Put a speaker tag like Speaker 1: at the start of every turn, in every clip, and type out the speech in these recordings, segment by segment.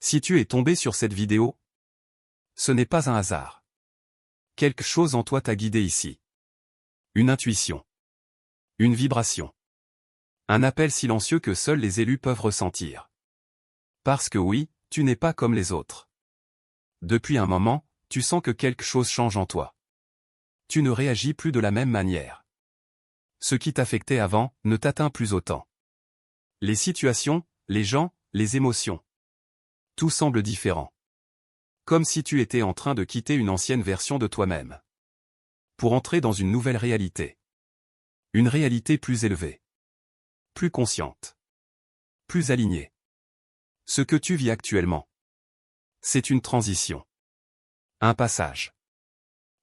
Speaker 1: Si tu es tombé sur cette vidéo, ce n'est pas un hasard. Quelque chose en toi t'a guidé ici. Une intuition. Une vibration. Un appel silencieux que seuls les élus peuvent ressentir. Parce que oui, tu n'es pas comme les autres. Depuis un moment, tu sens que quelque chose change en toi. Tu ne réagis plus de la même manière. Ce qui t'affectait avant ne t'atteint plus autant. Les situations, les gens, les émotions. Tout semble différent. Comme si tu étais en train de quitter une ancienne version de toi-même. Pour entrer dans une nouvelle réalité. Une réalité plus élevée. Plus consciente. Plus alignée. Ce que tu vis actuellement. C'est une transition. Un passage.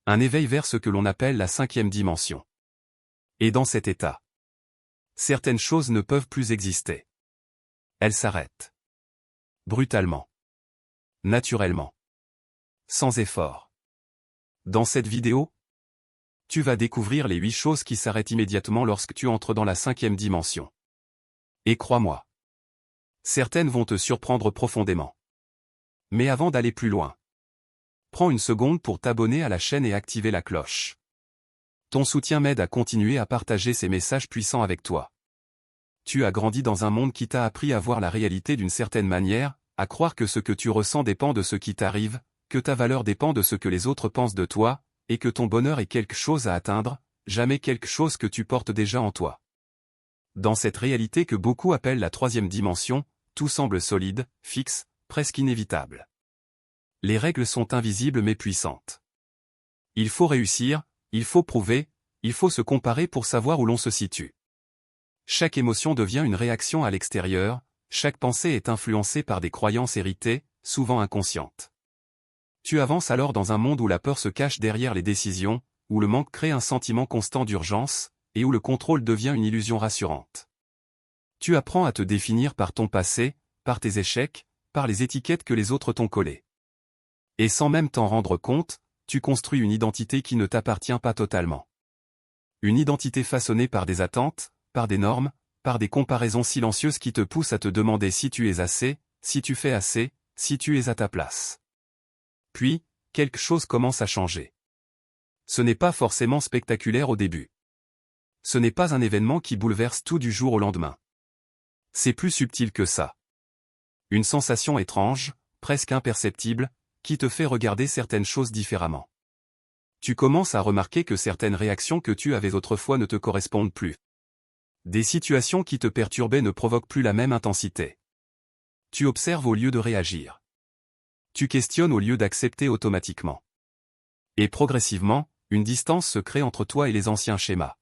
Speaker 1: Un éveil vers ce que l'on appelle la 5e dimension. Et dans cet état, certaines choses ne peuvent plus exister. Elles s'arrêtent. Brutalement. Naturellement. Sans effort. Dans cette vidéo, tu vas découvrir les 8 choses qui s'arrêtent immédiatement lorsque tu entres dans la 5e dimension. Et crois-moi, certaines vont te surprendre profondément. Mais avant d'aller plus loin, prends une seconde pour t'abonner à la chaîne et activer la cloche. Ton soutien m'aide à continuer à partager ces messages puissants avec toi. Tu as grandi dans un monde qui t'a appris à voir la réalité d'une certaine manière, à croire que ce que tu ressens dépend de ce qui t'arrive, que ta valeur dépend de ce que les autres pensent de toi, et que ton bonheur est quelque chose à atteindre, jamais quelque chose que tu portes déjà en toi. Dans cette réalité que beaucoup appellent la 3e dimension, tout semble solide, fixe, presque inévitable. Les règles sont invisibles mais puissantes. Il faut réussir, il faut prouver, il faut se comparer pour savoir où l'on se situe. Chaque émotion devient une réaction à l'extérieur, chaque pensée est influencée par des croyances héritées, souvent inconscientes. Tu avances alors dans un monde où la peur se cache derrière les décisions, où le manque crée un sentiment constant d'urgence, et où le contrôle devient une illusion rassurante. Tu apprends à te définir par ton passé, par tes échecs, par les étiquettes que les autres t'ont collées. Et sans même t'en rendre compte, tu construis une identité qui ne t'appartient pas totalement. Une identité façonnée par des attentes, par des normes, par des comparaisons silencieuses qui te poussent à te demander si tu es assez, si tu fais assez, si tu es à ta place. Puis, quelque chose commence à changer. Ce n'est pas forcément spectaculaire au début. Ce n'est pas un événement qui bouleverse tout du jour au lendemain. C'est plus subtil que ça. Une sensation étrange, presque imperceptible, qui te fait regarder certaines choses différemment. Tu commences à remarquer que certaines réactions que tu avais autrefois ne te correspondent plus. Des situations qui te perturbaient ne provoquent plus la même intensité. Tu observes au lieu de réagir. Tu questionnes au lieu d'accepter automatiquement. Et progressivement, une distance se crée entre toi et les anciens schémas.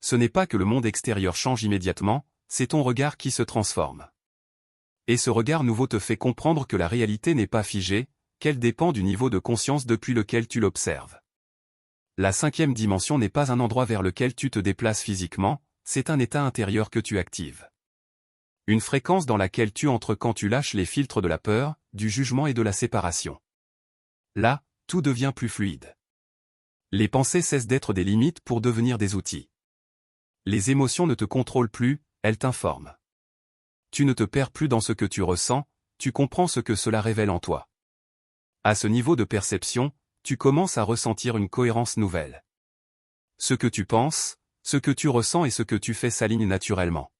Speaker 1: Ce n'est pas que le monde extérieur change immédiatement, c'est ton regard qui se transforme. Et ce regard nouveau te fait comprendre que la réalité n'est pas figée, qu'elle dépend du niveau de conscience depuis lequel tu l'observes. La 5e dimension n'est pas un endroit vers lequel tu te déplaces physiquement, c'est un état intérieur que tu actives. Une fréquence dans laquelle tu entres quand tu lâches les filtres de la peur, du jugement et de la séparation. Là, tout devient plus fluide. Les pensées cessent d'être des limites pour devenir des outils. Les émotions ne te contrôlent plus, elles t'informent. Tu ne te perds plus dans ce que tu ressens, tu comprends ce que cela révèle en toi. À ce niveau de perception, tu commences à ressentir une cohérence nouvelle. Ce que tu penses, ce que tu ressens et ce que tu fais s'alignent naturellement.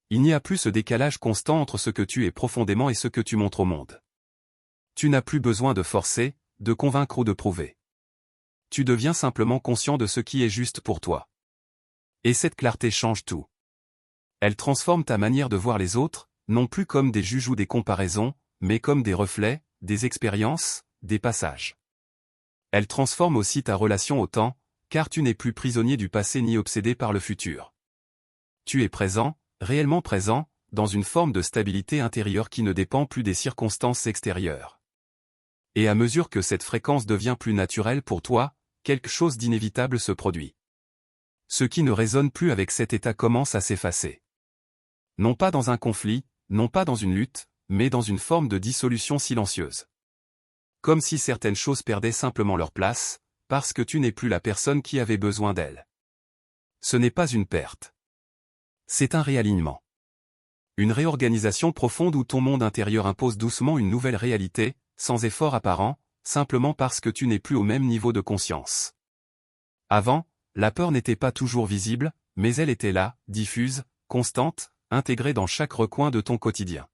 Speaker 1: Il n'y a plus ce décalage constant entre ce que tu es profondément et ce que tu montres au monde. Tu n'as plus besoin de forcer, de convaincre ou de prouver. Tu deviens simplement conscient de ce qui est juste pour toi. Et cette clarté change tout. Elle transforme ta manière de voir les autres, non plus comme des juges ou des comparaisons, mais comme des reflets, des expériences, des passages. Elle transforme aussi ta relation au temps, car tu n'es plus prisonnier du passé ni obsédé par le futur. Tu es présent, réellement présent, dans une forme de stabilité intérieure qui ne dépend plus des circonstances extérieures. Et à mesure que cette fréquence devient plus naturelle pour toi, quelque chose d'inévitable se produit. Ce qui ne résonne plus avec cet état commence à s'effacer. Non pas dans un conflit, non pas dans une lutte, mais dans une forme de dissolution silencieuse. Comme si certaines choses perdaient simplement leur place, parce que tu n'es plus la personne qui avait besoin d'elles. Ce n'est pas une perte. C'est un réalignement. Une réorganisation profonde où ton monde intérieur impose doucement une nouvelle réalité, sans effort apparent, simplement parce que tu n'es plus au même niveau de conscience. Avant, la peur n'était pas toujours visible, mais elle était là, diffuse, constante, intégrée dans chaque recoin de ton quotidien.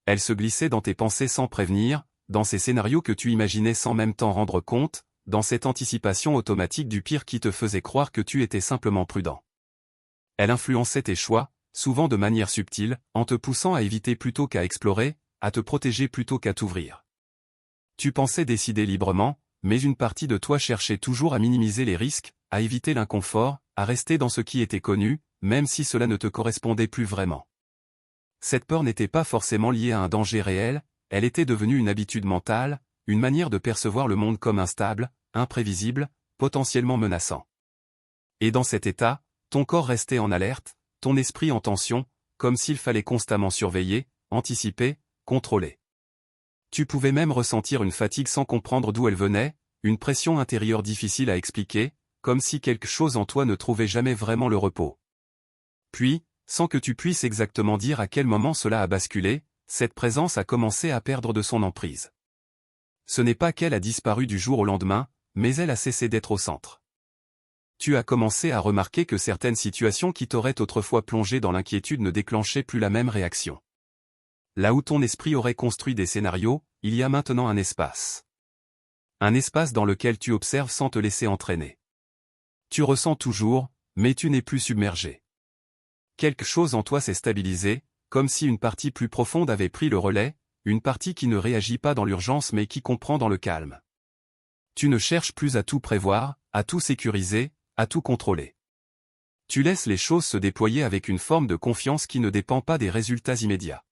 Speaker 1: Elle se glissait dans tes pensées sans prévenir, dans ces scénarios que tu imaginais sans même t'en rendre compte, dans cette anticipation automatique du pire qui te faisait croire que tu étais simplement prudent. Elle influençait tes choix, souvent de manière subtile, en te poussant à éviter plutôt qu'à explorer, à te protéger plutôt qu'à t'ouvrir. Tu pensais décider librement, mais une partie de toi cherchait toujours à minimiser les risques, à éviter l'inconfort, à rester dans ce qui était connu, même si cela ne te correspondait plus vraiment. Cette peur n'était pas forcément liée à un danger réel, elle était devenue une habitude mentale, une manière de percevoir le monde comme instable, imprévisible, potentiellement menaçant. Et dans cet état, ton corps restait en alerte, ton esprit en tension, comme s'il fallait constamment surveiller, anticiper, contrôler. Tu pouvais même ressentir une fatigue sans comprendre d'où elle venait, une pression intérieure difficile à expliquer, comme si quelque chose en toi ne trouvait jamais vraiment le repos. Puis, sans que tu puisses exactement dire à quel moment cela a basculé, cette présence a commencé à perdre de son emprise. Ce n'est pas qu'elle a disparu du jour au lendemain, mais elle a cessé d'être au centre. Tu as commencé à remarquer que certaines situations qui t'auraient autrefois plongé dans l'inquiétude ne déclenchaient plus la même réaction. Là où ton esprit aurait construit des scénarios, il y a maintenant un espace. Un espace dans lequel tu observes sans te laisser entraîner. Tu ressens toujours, mais tu n'es plus submergé. Quelque chose en toi s'est stabilisé, comme si une partie plus profonde avait pris le relais, une partie qui ne réagit pas dans l'urgence mais qui comprend dans le calme. Tu ne cherches plus à tout prévoir, à tout sécuriser, à tout contrôler. Tu laisses les choses se déployer avec une forme de confiance qui ne dépend pas des résultats immédiats.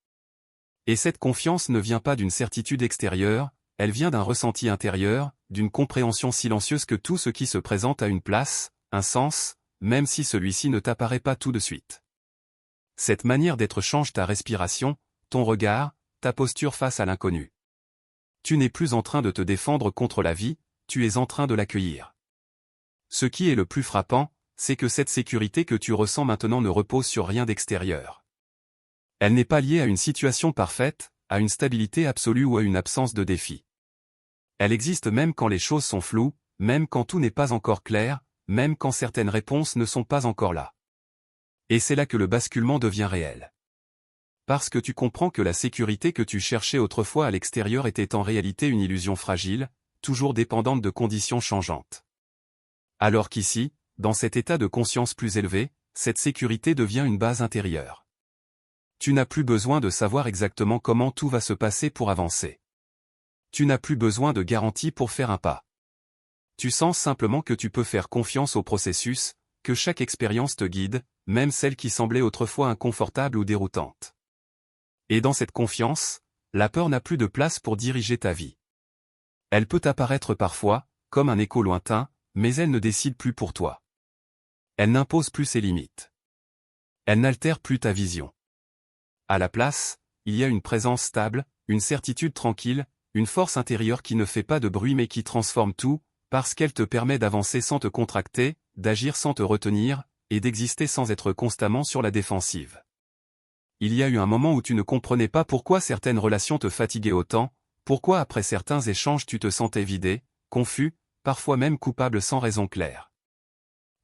Speaker 1: Et cette confiance ne vient pas d'une certitude extérieure, elle vient d'un ressenti intérieur, d'une compréhension silencieuse que tout ce qui se présente a une place, un sens, même si celui-ci ne t'apparaît pas tout de suite. Cette manière d'être change ta respiration, ton regard, ta posture face à l'inconnu. Tu n'es plus en train de te défendre contre la vie, tu es en train de l'accueillir. Ce qui est le plus frappant, c'est que cette sécurité que tu ressens maintenant ne repose sur rien d'extérieur. Elle n'est pas liée à une situation parfaite, à une stabilité absolue ou à une absence de défi. Elle existe même quand les choses sont floues, même quand tout n'est pas encore clair, même quand certaines réponses ne sont pas encore là. Et c'est là que le basculement devient réel. Parce que tu comprends que la sécurité que tu cherchais autrefois à l'extérieur était en réalité une illusion fragile, toujours dépendante de conditions changeantes. Alors qu'ici, dans cet état de conscience plus élevé, cette sécurité devient une base intérieure. Tu n'as plus besoin de savoir exactement comment tout va se passer pour avancer. Tu n'as plus besoin de garantie pour faire un pas. Tu sens simplement que tu peux faire confiance au processus, que chaque expérience te guide, même celle qui semblait autrefois inconfortable ou déroutante. Et dans cette confiance, la peur n'a plus de place pour diriger ta vie. Elle peut apparaître parfois, comme un écho lointain, mais elle ne décide plus pour toi. Elle n'impose plus ses limites. Elle n'altère plus ta vision. À la place, il y a une présence stable, une certitude tranquille, une force intérieure qui ne fait pas de bruit mais qui transforme tout, parce qu'elle te permet d'avancer sans te contracter, d'agir sans te retenir, et d'exister sans être constamment sur la défensive. Il y a eu un moment où tu ne comprenais pas pourquoi certaines relations te fatiguaient autant, pourquoi après certains échanges tu te sentais vidé, confus, parfois même coupable sans raison claire.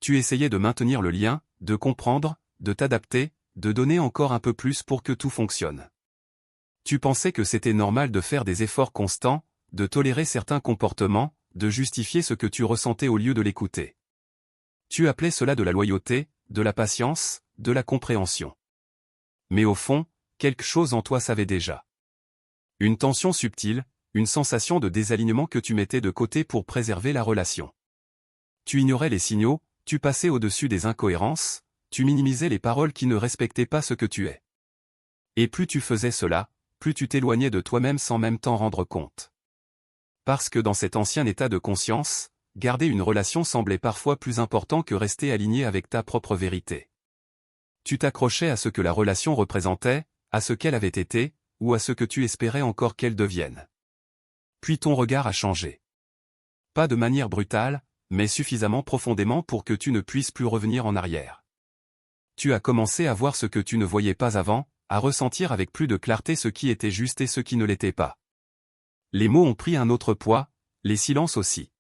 Speaker 1: Tu essayais de maintenir le lien, de comprendre, de t'adapter, de donner encore un peu plus pour que tout fonctionne. Tu pensais que c'était normal de faire des efforts constants, de tolérer certains comportements, de justifier ce que tu ressentais au lieu de l'écouter. Tu appelais cela de la loyauté, de la patience, de la compréhension. Mais au fond, quelque chose en toi savait déjà. Une tension subtile, une sensation de désalignement que tu mettais de côté pour préserver la relation. Tu ignorais les signaux, tu passais au-dessus des incohérences, tu minimisais les paroles qui ne respectaient pas ce que tu es. Et plus tu faisais cela, plus tu t'éloignais de toi-même sans même t'en rendre compte. Parce que dans cet ancien état de conscience, garder une relation semblait parfois plus important que rester aligné avec ta propre vérité. Tu t'accrochais à ce que la relation représentait, à ce qu'elle avait été, ou à ce que tu espérais encore qu'elle devienne. Puis ton regard a changé. Pas de manière brutale, mais suffisamment profondément pour que tu ne puisses plus revenir en arrière. Tu as commencé à voir ce que tu ne voyais pas avant, à ressentir avec plus de clarté ce qui était juste et ce qui ne l'était pas. Les mots ont pris un autre poids, les silences aussi.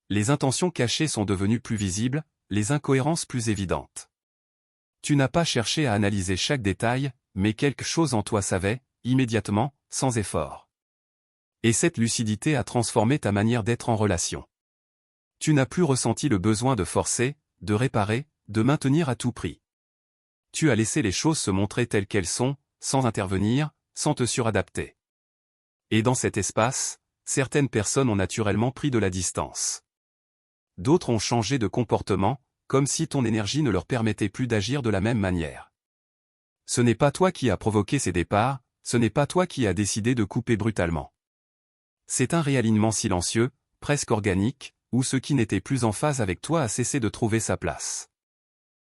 Speaker 1: Les intentions cachées sont devenues plus visibles, les incohérences plus évidentes. Tu n'as pas cherché à analyser chaque détail, mais quelque chose en toi savait, immédiatement, sans effort. Et cette lucidité a transformé ta manière d'être en relation. Tu n'as plus ressenti le besoin de forcer, de réparer, de maintenir à tout prix. Tu as laissé les choses se montrer telles qu'elles sont, sans intervenir, sans te suradapter. Et dans cet espace, certaines personnes ont naturellement pris de la distance. D'autres ont changé de comportement, comme si ton énergie ne leur permettait plus d'agir de la même manière. Ce n'est pas toi qui as provoqué ces départs, ce n'est pas toi qui as décidé de couper brutalement. C'est un réalignement silencieux, presque organique, où ce qui n'était plus en phase avec toi a cessé de trouver sa place.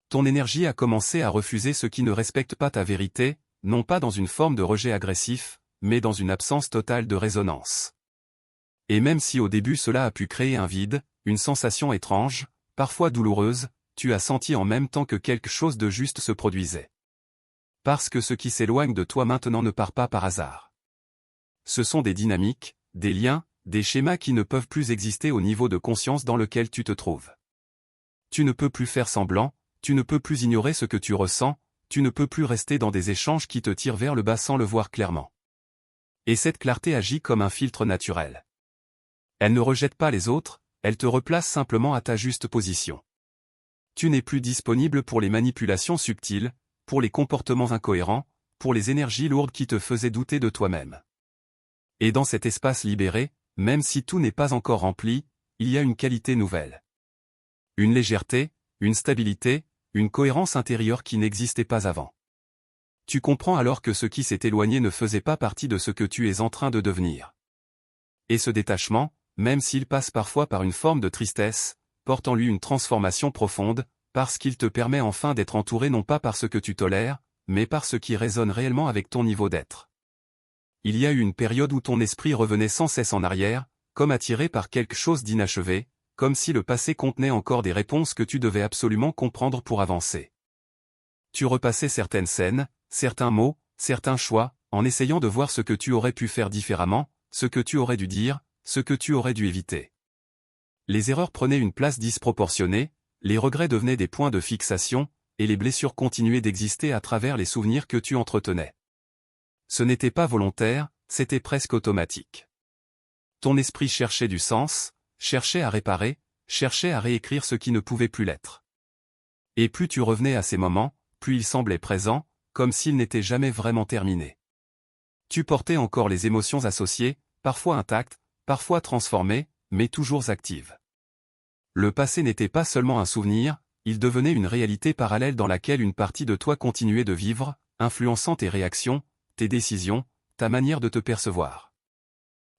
Speaker 1: Ton énergie a commencé à refuser ce qui ne respecte pas ta vérité, non pas dans une forme de rejet agressif, mais dans une absence totale de résonance. Et même si au début cela a pu créer un vide, une sensation étrange, parfois douloureuse, tu as senti en même temps que quelque chose de juste se produisait. Parce que ce qui s'éloigne de toi maintenant ne part pas par hasard. Ce sont des dynamiques, des liens, des schémas qui ne peuvent plus exister au niveau de conscience dans lequel tu te trouves. Tu ne peux plus faire semblant, tu ne peux plus ignorer ce que tu ressens, tu ne peux plus rester dans des échanges qui te tirent vers le bas sans le voir clairement. Et cette clarté agit comme un filtre naturel. Elle ne rejette pas les autres, elle te replace simplement à ta juste position. Tu n'es plus disponible pour les manipulations subtiles, pour les comportements incohérents, pour les énergies lourdes qui te faisaient douter de toi-même. Et dans cet espace libéré, même si tout n'est pas encore rempli, il y a une qualité nouvelle. Une légèreté, une stabilité, une cohérence intérieure qui n'existait pas avant. Tu comprends alors que ce qui s'est éloigné ne faisait pas partie de ce que tu es en train de devenir. Et ce détachement, même s'il passe parfois par une forme de tristesse, porte en lui une transformation profonde, parce qu'il te permet enfin d'être entouré non pas par ce que tu tolères, mais par ce qui résonne réellement avec ton niveau d'être. Il y a eu une période où ton esprit revenait sans cesse en arrière, comme attiré par quelque chose d'inachevé, comme si le passé contenait encore des réponses que tu devais absolument comprendre pour avancer. Tu repassais certaines scènes, certains mots, certains choix, en essayant de voir ce que tu aurais pu faire différemment, ce que tu aurais dû dire, ce que tu aurais dû éviter. Les erreurs prenaient une place disproportionnée, les regrets devenaient des points de fixation, et les blessures continuaient d'exister à travers les souvenirs que tu entretenais. Ce n'était pas volontaire, c'était presque automatique. Ton esprit cherchait du sens, cherchait à réparer, cherchait à réécrire ce qui ne pouvait plus l'être. Et plus tu revenais à ces moments, plus ils semblaient présents, comme s'ils n'étaient jamais vraiment terminés. Tu portais encore les émotions associées, parfois intactes, parfois transformées, mais toujours actives. Le passé n'était pas seulement un souvenir, il devenait une réalité parallèle dans laquelle une partie de toi continuait de vivre, influençant tes réactions, tes décisions, ta manière de te percevoir.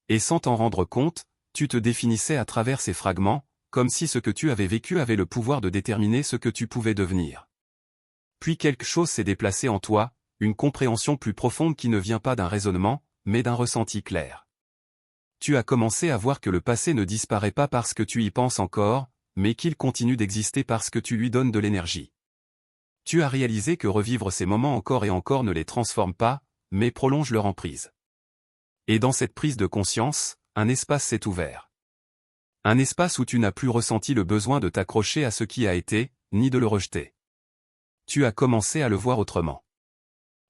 Speaker 1: Et sans t'en rendre compte, tu te définissais à travers ces fragments, comme si ce que tu avais vécu avait le pouvoir de déterminer ce que tu pouvais devenir. Puis quelque chose s'est déplacé en toi, une compréhension plus profonde qui ne vient pas d'un raisonnement, mais d'un ressenti clair. Tu as commencé à voir que le passé ne disparaît pas parce que tu y penses encore, mais qu'il continue d'exister parce que tu lui donnes de l'énergie. Tu as réalisé que revivre ces moments encore et encore ne les transforme pas, mais prolonge leur emprise. Et dans cette prise de conscience, un espace s'est ouvert. Un espace où tu n'as plus ressenti le besoin de t'accrocher à ce qui a été, ni de le rejeter. Tu as commencé à le voir autrement.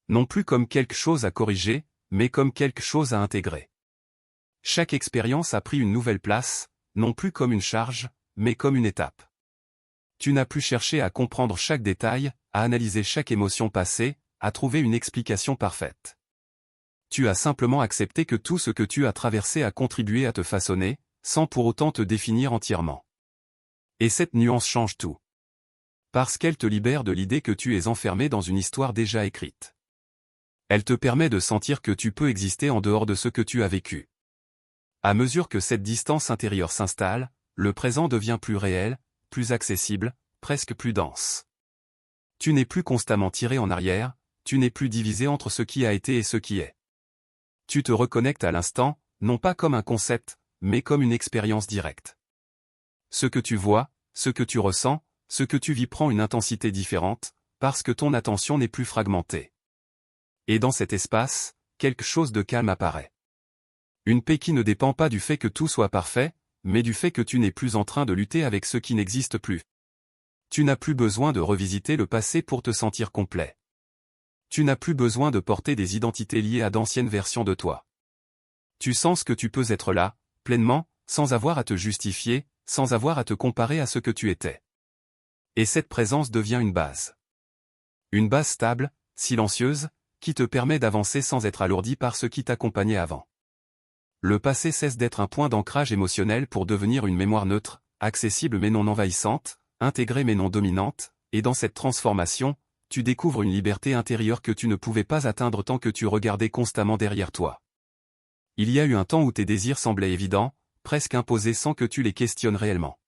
Speaker 1: Non plus comme quelque chose à corriger, mais comme quelque chose à intégrer. Chaque expérience a pris une nouvelle place, non plus comme une charge, mais comme une étape. Tu n'as plus cherché à comprendre chaque détail, à analyser chaque émotion passée, à trouver une explication parfaite. Tu as simplement accepté que tout ce que tu as traversé a contribué à te façonner, sans pour autant te définir entièrement. Et cette nuance change tout. Parce qu'elle te libère de l'idée que tu es enfermé dans une histoire déjà écrite. Elle te permet de sentir que tu peux exister en dehors de ce que tu as vécu. À mesure que cette distance intérieure s'installe, le présent devient plus réel, plus accessible, presque plus dense. Tu n'es plus constamment tiré en arrière, tu n'es plus divisé entre ce qui a été et ce qui est. Tu te reconnectes à l'instant, non pas comme un concept, mais comme une expérience directe. Ce que tu vois, ce que tu ressens, ce que tu vis prend une intensité différente, parce que ton attention n'est plus fragmentée. Et dans cet espace, quelque chose de calme apparaît. Une paix qui ne dépend pas du fait que tout soit parfait, mais du fait que tu n'es plus en train de lutter avec ce qui n'existe plus. Tu n'as plus besoin de revisiter le passé pour te sentir complet. Tu n'as plus besoin de porter des identités liées à d'anciennes versions de toi. Tu sens que tu peux être là, pleinement, sans avoir à te justifier, sans avoir à te comparer à ce que tu étais. Et cette présence devient une base. Une base stable, silencieuse, qui te permet d'avancer sans être alourdi par ce qui t'accompagnait avant. Le passé cesse d'être un point d'ancrage émotionnel pour devenir une mémoire neutre, accessible mais non envahissante, intégrée mais non dominante, et dans cette transformation, tu découvres une liberté intérieure que tu ne pouvais pas atteindre tant que tu regardais constamment derrière toi. Il y a eu un temps où tes désirs semblaient évidents, presque imposés sans que tu les questionnes réellement.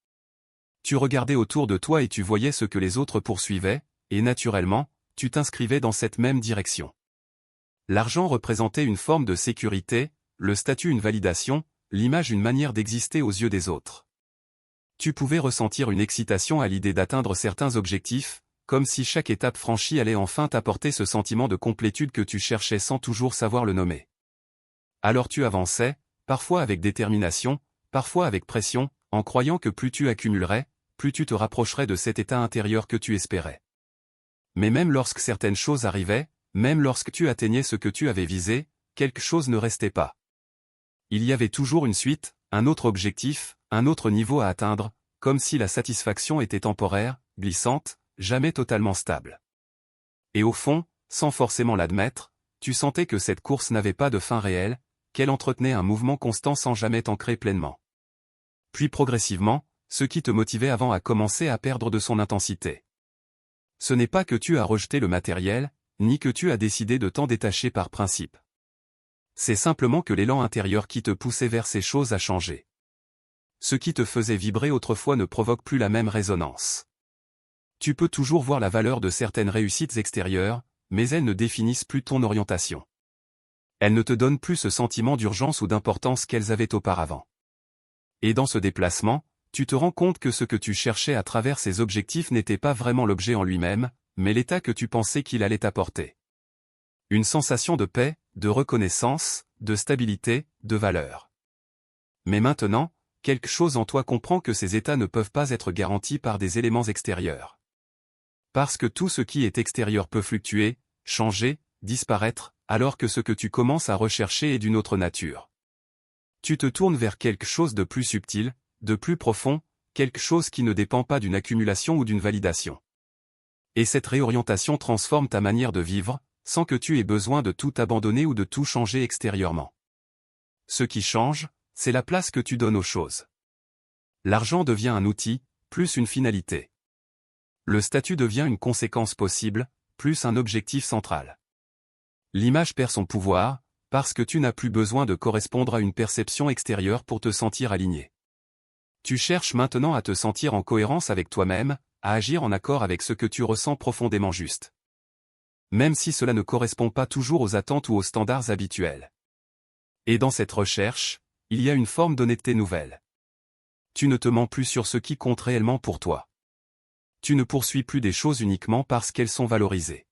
Speaker 1: Tu regardais autour de toi et tu voyais ce que les autres poursuivaient, et naturellement, tu t'inscrivais dans cette même direction. L'argent représentait une forme de sécurité, le statut une validation, l'image une manière d'exister aux yeux des autres. Tu pouvais ressentir une excitation à l'idée d'atteindre certains objectifs, comme si chaque étape franchie allait enfin t'apporter ce sentiment de complétude que tu cherchais sans toujours savoir le nommer. Alors tu avançais, parfois avec détermination, parfois avec pression, en croyant que plus tu accumulerais, plus tu te rapprocherais de cet état intérieur que tu espérais. Mais même lorsque certaines choses arrivaient, même lorsque tu atteignais ce que tu avais visé, quelque chose ne restait pas. Il y avait toujours une suite, un autre objectif, un autre niveau à atteindre, comme si la satisfaction était temporaire, glissante, jamais totalement stable. Et au fond, sans forcément l'admettre, tu sentais que cette course n'avait pas de fin réelle, qu'elle entretenait un mouvement constant sans jamais t'ancrer pleinement. Puis progressivement, ce qui te motivait avant a commencé à perdre de son intensité. Ce n'est pas que tu as rejeté le matériel, ni que tu as décidé de t'en détacher par principe. C'est simplement que l'élan intérieur qui te poussait vers ces choses a changé. Ce qui te faisait vibrer autrefois ne provoque plus la même résonance. Tu peux toujours voir la valeur de certaines réussites extérieures, mais elles ne définissent plus ton orientation. Elles ne te donnent plus ce sentiment d'urgence ou d'importance qu'elles avaient auparavant. Et dans ce déplacement, tu te rends compte que ce que tu cherchais à travers ces objectifs n'était pas vraiment l'objet en lui-même, mais l'état que tu pensais qu'il allait t'apporter. Une sensation de paix, de reconnaissance, de stabilité, de valeur. Mais maintenant, quelque chose en toi comprend que ces états ne peuvent pas être garantis par des éléments extérieurs. Parce que tout ce qui est extérieur peut fluctuer, changer, disparaître, alors que ce que tu commences à rechercher est d'une autre nature. Tu te tournes vers quelque chose de plus subtil, de plus profond, quelque chose qui ne dépend pas d'une accumulation ou d'une validation. Et cette réorientation transforme ta manière de vivre, sans que tu aies besoin de tout abandonner ou de tout changer extérieurement. Ce qui change, c'est la place que tu donnes aux choses. L'argent devient un outil, plus une finalité. Le statut devient une conséquence possible, plus un objectif central. L'image perd son pouvoir, parce que tu n'as plus besoin de correspondre à une perception extérieure pour te sentir aligné. Tu cherches maintenant à te sentir en cohérence avec toi-même, à agir en accord avec ce que tu ressens profondément juste. Même si cela ne correspond pas toujours aux attentes ou aux standards habituels. Et dans cette recherche, il y a une forme d'honnêteté nouvelle. Tu ne te mens plus sur ce qui compte réellement pour toi. Tu ne poursuis plus des choses uniquement parce qu'elles sont valorisées.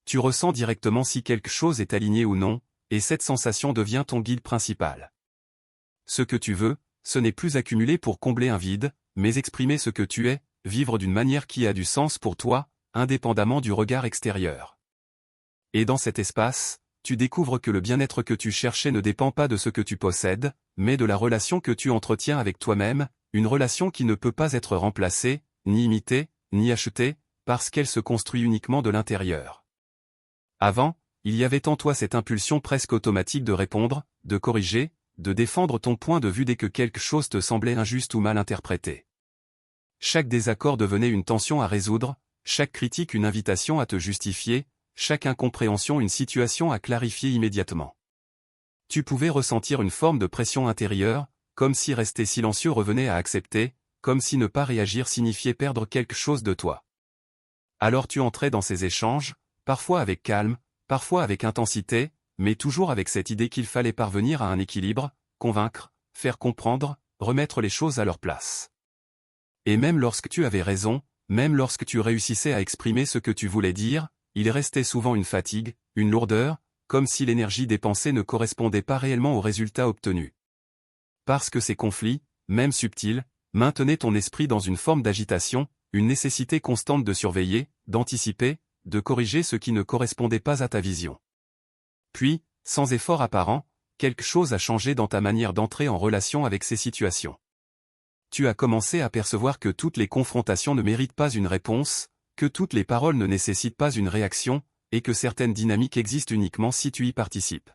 Speaker 1: Tu ressens directement si quelque chose est aligné ou non, et cette sensation devient ton guide principal. Ce que tu veux, ce n'est plus accumuler pour combler un vide, mais exprimer ce que tu es, vivre d'une manière qui a du sens pour toi, indépendamment du regard extérieur. Et dans cet espace, tu découvres que le bien-être que tu cherchais ne dépend pas de ce que tu possèdes, mais de la relation que tu entretiens avec toi-même, une relation qui ne peut pas être remplacée, ni imitée, ni achetée, parce qu'elle se construit uniquement de l'intérieur. Avant, il y avait en toi cette impulsion presque automatique de répondre, de corriger, de défendre ton point de vue dès que quelque chose te semblait injuste ou mal interprété. Chaque désaccord devenait une tension à résoudre, chaque critique une invitation à te justifier, chaque incompréhension une situation à clarifier immédiatement. Tu pouvais ressentir une forme de pression intérieure, comme si rester silencieux revenait à accepter, comme si ne pas réagir signifiait perdre quelque chose de toi. Alors tu entrais dans ces échanges, parfois avec calme, parfois avec intensité, mais toujours avec cette idée qu'il fallait parvenir à un équilibre, convaincre, faire comprendre, remettre les choses à leur place. Et même lorsque tu avais raison, même lorsque tu réussissais à exprimer ce que tu voulais dire, il restait souvent une fatigue, une lourdeur, comme si l'énergie dépensée ne correspondait pas réellement aux résultats obtenus. Parce que ces conflits, même subtils, maintenaient ton esprit dans une forme d'agitation, une nécessité constante de surveiller, d'anticiper, de corriger ce qui ne correspondait pas à ta vision. Puis, sans effort apparent, quelque chose a changé dans ta manière d'entrer en relation avec ces situations. Tu as commencé à percevoir que toutes les confrontations ne méritent pas une réponse, que toutes les paroles ne nécessitent pas une réaction, et que certaines dynamiques existent uniquement si tu y participes.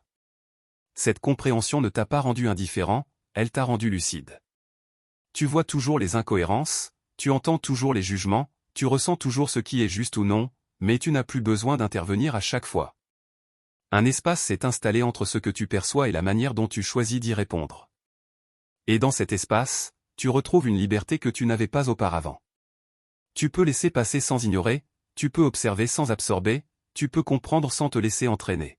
Speaker 1: Cette compréhension ne t'a pas rendu indifférent, elle t'a rendu lucide. Tu vois toujours les incohérences, tu entends toujours les jugements, tu ressens toujours ce qui est juste ou non, mais tu n'as plus besoin d'intervenir à chaque fois. Un espace s'est installé entre ce que tu perçois et la manière dont tu choisis d'y répondre. Et dans cet espace, tu retrouves une liberté que tu n'avais pas auparavant. Tu peux laisser passer sans ignorer, tu peux observer sans absorber, tu peux comprendre sans te laisser entraîner.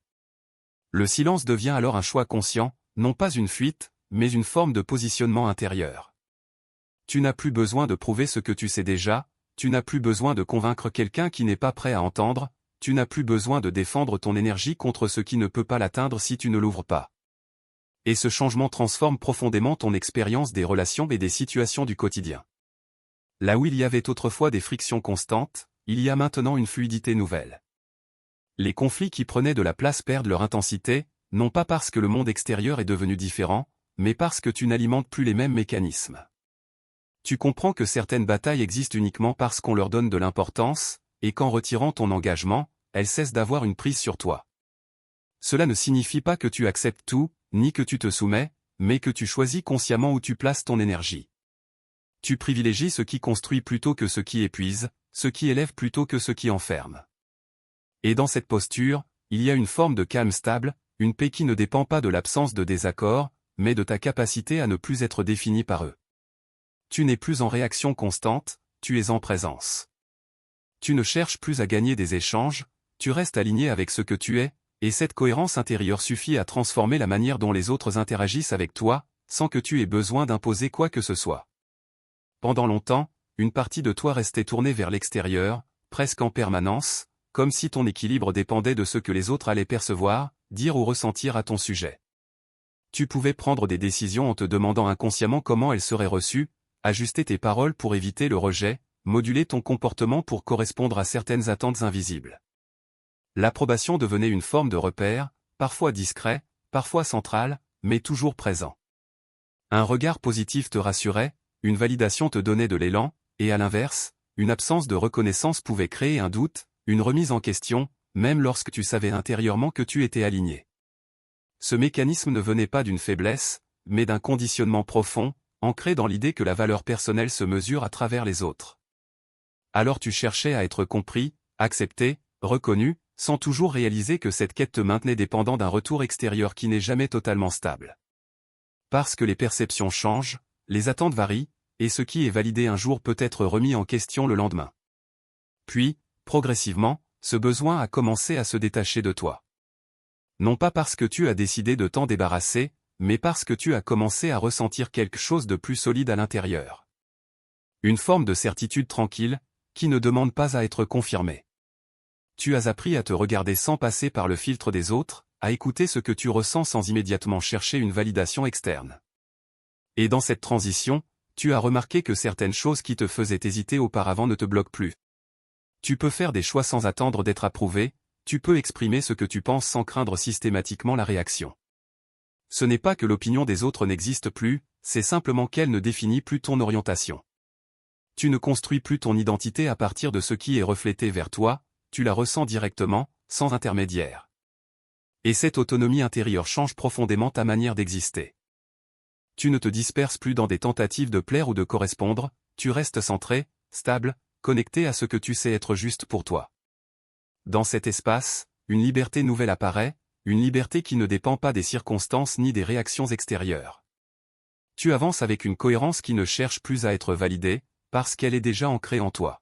Speaker 1: Le silence devient alors un choix conscient, non pas une fuite, mais une forme de positionnement intérieur. Tu n'as plus besoin de prouver ce que tu sais déjà, tu n'as plus besoin de convaincre quelqu'un qui n'est pas prêt à entendre, tu n'as plus besoin de défendre ton énergie contre ce qui ne peut pas l'atteindre si tu ne l'ouvres pas. Et ce changement transforme profondément ton expérience des relations et des situations du quotidien. Là où il y avait autrefois des frictions constantes, il y a maintenant une fluidité nouvelle. Les conflits qui prenaient de la place perdent leur intensité, non pas parce que le monde extérieur est devenu différent, mais parce que tu n'alimentes plus les mêmes mécanismes. Tu comprends que certaines batailles existent uniquement parce qu'on leur donne de l'importance, et qu'en retirant ton engagement, elles cessent d'avoir une prise sur toi. Cela ne signifie pas que tu acceptes tout, ni que tu te soumets, mais que tu choisis consciemment où tu places ton énergie. Tu privilégies ce qui construit plutôt que ce qui épuise, ce qui élève plutôt que ce qui enferme. Et dans cette posture, il y a une forme de calme stable, une paix qui ne dépend pas de l'absence de désaccord, mais de ta capacité à ne plus être définie par eux. Tu n'es plus en réaction constante, tu es en présence. Tu ne cherches plus à gagner des échanges, tu restes aligné avec ce que tu es, et cette cohérence intérieure suffit à transformer la manière dont les autres interagissent avec toi, sans que tu aies besoin d'imposer quoi que ce soit. Pendant longtemps, une partie de toi restait tournée vers l'extérieur, presque en permanence, comme si ton équilibre dépendait de ce que les autres allaient percevoir, dire ou ressentir à ton sujet. Tu pouvais prendre des décisions en te demandant inconsciemment comment elles seraient reçues, ajuster tes paroles pour éviter le rejet, moduler ton comportement pour correspondre à certaines attentes invisibles. L'approbation devenait une forme de repère, parfois discret, parfois central, mais toujours présent. Un regard positif te rassurait, une validation te donnait de l'élan, et à l'inverse, une absence de reconnaissance pouvait créer un doute, une remise en question, même lorsque tu savais intérieurement que tu étais aligné. Ce mécanisme ne venait pas d'une faiblesse, mais d'un conditionnement profond, ancré dans l'idée que la valeur personnelle se mesure à travers les autres. Alors tu cherchais à être compris, accepté, reconnu, sans toujours réaliser que cette quête te maintenait dépendant d'un retour extérieur qui n'est jamais totalement stable. Parce que les perceptions changent, les attentes varient, et ce qui est validé un jour peut être remis en question le lendemain. Puis, progressivement, ce besoin a commencé à se détacher de toi. Non pas parce que tu as décidé de t'en débarrasser, mais parce que tu as commencé à ressentir quelque chose de plus solide à l'intérieur. Une forme de certitude tranquille, qui ne demande pas à être confirmée. Tu as appris à te regarder sans passer par le filtre des autres, à écouter ce que tu ressens sans immédiatement chercher une validation externe. Et dans cette transition, tu as remarqué que certaines choses qui te faisaient hésiter auparavant ne te bloquent plus. Tu peux faire des choix sans attendre d'être approuvé, tu peux exprimer ce que tu penses sans craindre systématiquement la réaction. Ce n'est pas que l'opinion des autres n'existe plus, c'est simplement qu'elle ne définit plus ton orientation. Tu ne construis plus ton identité à partir de ce qui est reflété vers toi, tu la ressens directement, sans intermédiaire. Et cette autonomie intérieure change profondément ta manière d'exister. Tu ne te disperses plus dans des tentatives de plaire ou de correspondre, tu restes centré, stable, connecté à ce que tu sais être juste pour toi. Dans cet espace, une liberté nouvelle apparaît, une liberté qui ne dépend pas des circonstances ni des réactions extérieures. Tu avances avec une cohérence qui ne cherche plus à être validée, parce qu'elle est déjà ancrée en toi.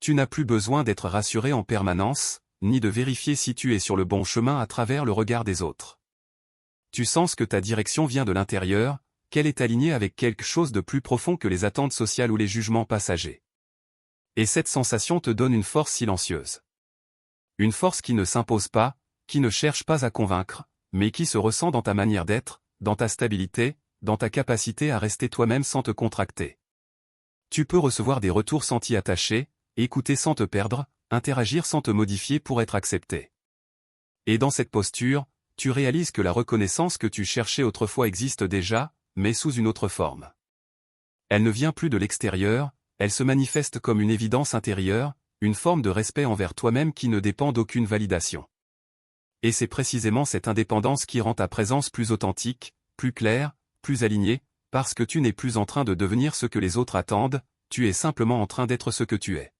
Speaker 1: Tu n'as plus besoin d'être rassuré en permanence, ni de vérifier si tu es sur le bon chemin à travers le regard des autres. Tu sens que ta direction vient de l'intérieur, qu'elle est alignée avec quelque chose de plus profond que les attentes sociales ou les jugements passagers. Et cette sensation te donne une force silencieuse. Une force qui ne s'impose pas, qui ne cherche pas à convaincre, mais qui se ressent dans ta manière d'être, dans ta stabilité, dans ta capacité à rester toi-même sans te contracter. Tu peux recevoir des retours sans t'y attacher, écouter sans te perdre, interagir sans te modifier pour être accepté. Et dans cette posture, tu réalises que la reconnaissance que tu cherchais autrefois existe déjà, mais sous une autre forme. Elle ne vient plus de l'extérieur, elle se manifeste comme une évidence intérieure, une forme de respect envers toi-même qui ne dépend d'aucune validation. Et c'est précisément cette indépendance qui rend ta présence plus authentique, plus claire, plus alignée, parce que tu n'es plus en train de devenir ce que les autres attendent, tu es simplement en train d'être ce que tu es.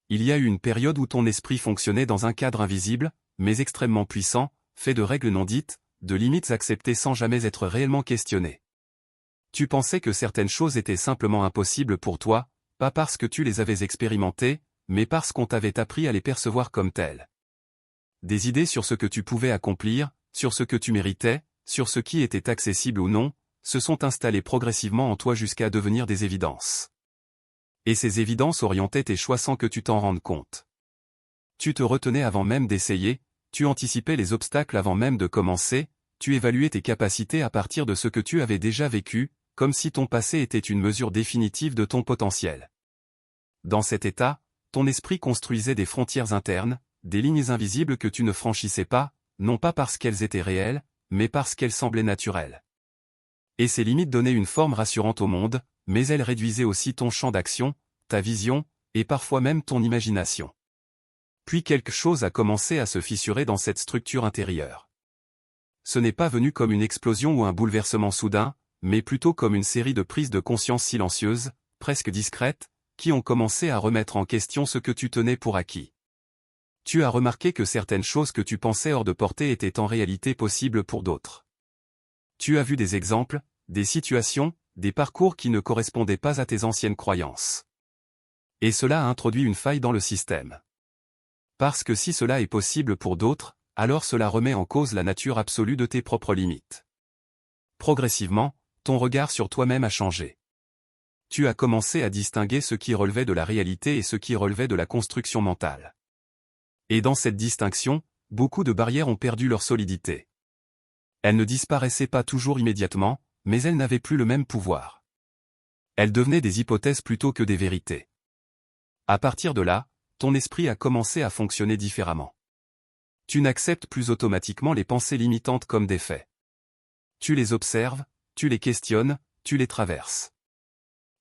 Speaker 1: Il y a eu une période où ton esprit fonctionnait dans un cadre invisible, mais extrêmement puissant, fait de règles non dites, de limites acceptées sans jamais être réellement questionnées. Tu pensais que certaines choses étaient simplement impossibles pour toi, pas parce que tu les avais expérimentées, mais parce qu'on t'avait appris à les percevoir comme telles. Des idées sur ce que tu pouvais accomplir, sur ce que tu méritais, sur ce qui était accessible ou non, se sont installées progressivement en toi jusqu'à devenir des évidences. Et ces évidences orientaient tes choix sans que tu t'en rendes compte. Tu te retenais avant même d'essayer, tu anticipais les obstacles avant même de commencer, tu évaluais tes capacités à partir de ce que tu avais déjà vécu, comme si ton passé était une mesure définitive de ton potentiel. Dans cet état, ton esprit construisait des frontières internes, des lignes invisibles que tu ne franchissais pas, non pas parce qu'elles étaient réelles, mais parce qu'elles semblaient naturelles. Et ces limites donnaient une forme rassurante au monde, mais elles réduisaient aussi ton champ d'action, ta vision, et parfois même ton imagination. Puis quelque chose a commencé à se fissurer dans cette structure intérieure. Ce n'est pas venu comme une explosion ou un bouleversement soudain, mais plutôt comme une série de prises de conscience silencieuses, presque discrètes, qui ont commencé à remettre en question ce que tu tenais pour acquis. Tu as remarqué que certaines choses que tu pensais hors de portée étaient en réalité possibles pour d'autres. Tu as vu des exemples, des situations, des parcours qui ne correspondaient pas à tes anciennes croyances. Et cela a introduit une faille dans le système. Parce que si cela est possible pour d'autres, alors cela remet en cause la nature absolue de tes propres limites. Progressivement, ton regard sur toi-même a changé. Tu as commencé à distinguer ce qui relevait de la réalité et ce qui relevait de la construction mentale. Et dans cette distinction, beaucoup de barrières ont perdu leur solidité. Elles ne disparaissaient pas toujours immédiatement, mais elles n'avaient plus le même pouvoir. Elles devenaient des hypothèses plutôt que des vérités. À partir de là, ton esprit a commencé à fonctionner différemment. Tu n'acceptes plus automatiquement les pensées limitantes comme des faits. Tu les observes, tu les questionnes, tu les traverses.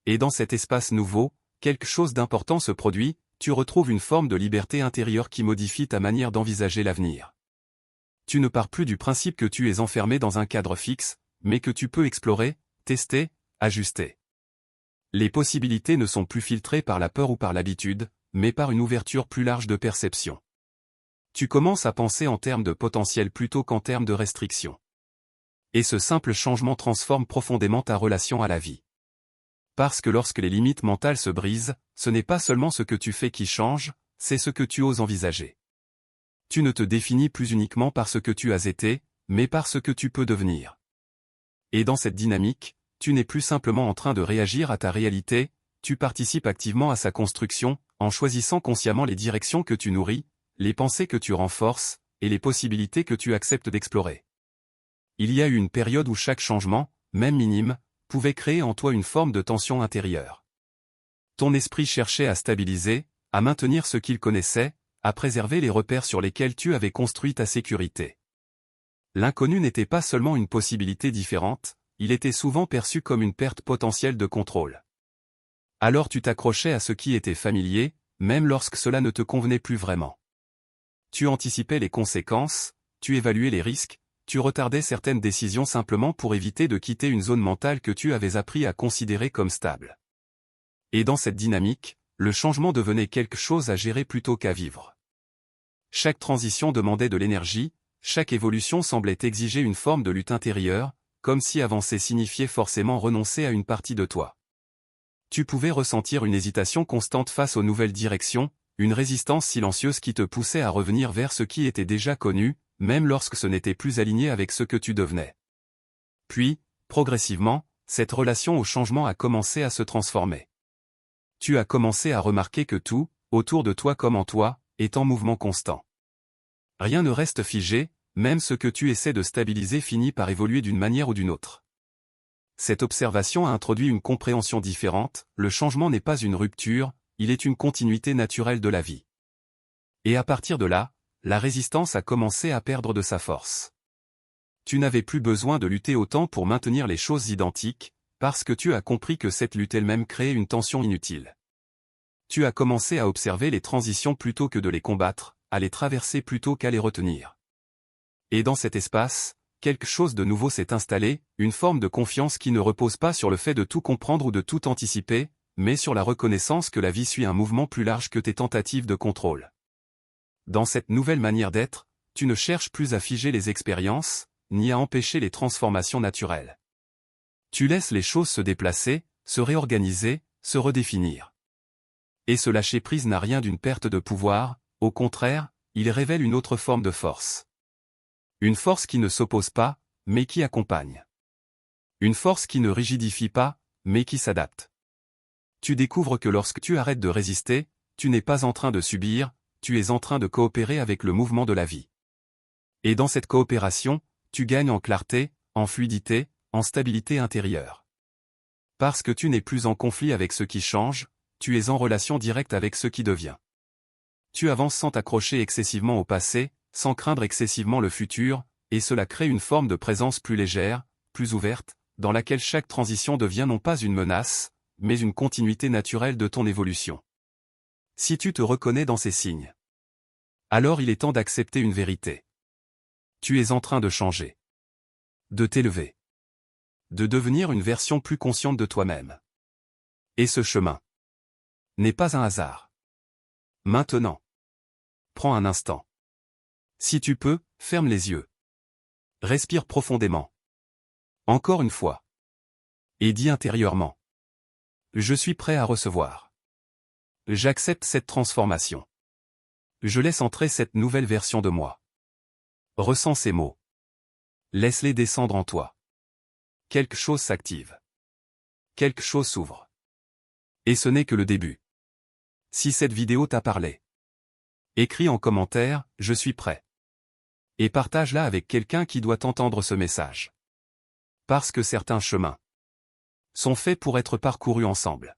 Speaker 1: Et dans cet espace nouveau, quelque chose d'important se produit, tu retrouves une forme de liberté intérieure qui modifie ta manière d'envisager l'avenir. Tu ne pars plus du principe que tu es enfermé dans un cadre fixe, mais que tu peux explorer, tester, ajuster. Les possibilités ne sont plus filtrées par la peur ou par l'habitude, mais par une ouverture plus large de perception. Tu commences à penser en termes de potentiel plutôt qu'en termes de restriction. Et ce simple changement transforme profondément ta relation à la vie. Parce que lorsque les limites mentales se brisent, ce n'est pas seulement ce que tu fais qui change, c'est ce que tu oses envisager. Tu ne te définis plus uniquement par ce que tu as été, mais par ce que tu peux devenir. Et dans cette dynamique, tu n'es plus simplement en train de réagir à ta réalité, tu participes activement à sa construction, en choisissant consciemment les directions que tu nourris, les pensées que tu renforces, et les possibilités que tu acceptes d'explorer. Il y a eu une période où chaque changement, même minime, pouvait créer en toi une forme de tension intérieure. Ton esprit cherchait à stabiliser, à maintenir ce qu'il connaissait, à préserver les repères sur lesquels tu avais construit ta sécurité. L'inconnu n'était pas seulement une possibilité différente, il était souvent perçu comme une perte potentielle de contrôle. Alors tu t'accrochais à ce qui était familier, même lorsque cela ne te convenait plus vraiment. Tu anticipais les conséquences, tu évaluais les risques, tu retardais certaines décisions simplement pour éviter de quitter une zone mentale que tu avais appris à considérer comme stable. Et dans cette dynamique, le changement devenait quelque chose à gérer plutôt qu'à vivre. Chaque transition demandait de l'énergie, chaque évolution semblait exiger une forme de lutte intérieure, comme si avancer signifiait forcément renoncer à une partie de toi. Tu pouvais ressentir une hésitation constante face aux nouvelles directions, une résistance silencieuse qui te poussait à revenir vers ce qui était déjà connu, même lorsque ce n'était plus aligné avec ce que tu devenais. Puis, progressivement, cette relation au changement a commencé à se transformer. Tu as commencé à remarquer que tout, autour de toi comme en toi, est en mouvement constant. Rien ne reste figé, même ce que tu essaies de stabiliser finit par évoluer d'une manière ou d'une autre. Cette observation a introduit une compréhension différente, le changement n'est pas une rupture, il est une continuité naturelle de la vie. Et à partir de là, la résistance a commencé à perdre de sa force. Tu n'avais plus besoin de lutter autant pour maintenir les choses identiques, parce que tu as compris que cette lutte elle-même créait une tension inutile. Tu as commencé à observer les transitions plutôt que de les combattre, à les traverser plutôt qu'à les retenir. Et dans cet espace, quelque chose de nouveau s'est installé, une forme de confiance qui ne repose pas sur le fait de tout comprendre ou de tout anticiper, mais sur la reconnaissance que la vie suit un mouvement plus large que tes tentatives de contrôle. Dans cette nouvelle manière d'être, tu ne cherches plus à figer les expériences, ni à empêcher les transformations naturelles. Tu laisses les choses se déplacer, se réorganiser, se redéfinir. Et ce lâcher-prise n'a rien d'une perte de pouvoir, au contraire, il révèle une autre forme de force. Une force qui ne s'oppose pas, mais qui accompagne. Une force qui ne rigidifie pas, mais qui s'adapte. Tu découvres que lorsque tu arrêtes de résister, tu n'es pas en train de subir, tu es en train de coopérer avec le mouvement de la vie. Et dans cette coopération, tu gagnes en clarté, en fluidité, en stabilité intérieure. Parce que tu n'es plus en conflit avec ce qui change, tu es en relation directe avec ce qui devient. Tu avances sans t'accrocher excessivement au passé, sans craindre excessivement le futur, et cela crée une forme de présence plus légère, plus ouverte, dans laquelle chaque transition devient non pas une menace, mais une continuité naturelle de ton évolution. Si tu te reconnais dans ces signes, alors il est temps d'accepter une vérité. Tu es en train de changer. De t'élever. De devenir une version plus consciente de toi-même. Et ce chemin n'est pas un hasard. Maintenant. Prends un instant. Si tu peux, ferme les yeux. Respire profondément. Encore une fois. Et dis intérieurement. Je suis prêt à recevoir. J'accepte cette transformation. Je laisse entrer cette nouvelle version de moi. Ressens ces mots. Laisse-les descendre en toi. Quelque chose s'active. Quelque chose s'ouvre. Et ce n'est que le début. Si cette vidéo t'a parlé, écris en commentaire « Je suis prêt » et partage-la avec quelqu'un qui doit entendre ce message. Parce que certains chemins sont faits pour être parcourus ensemble.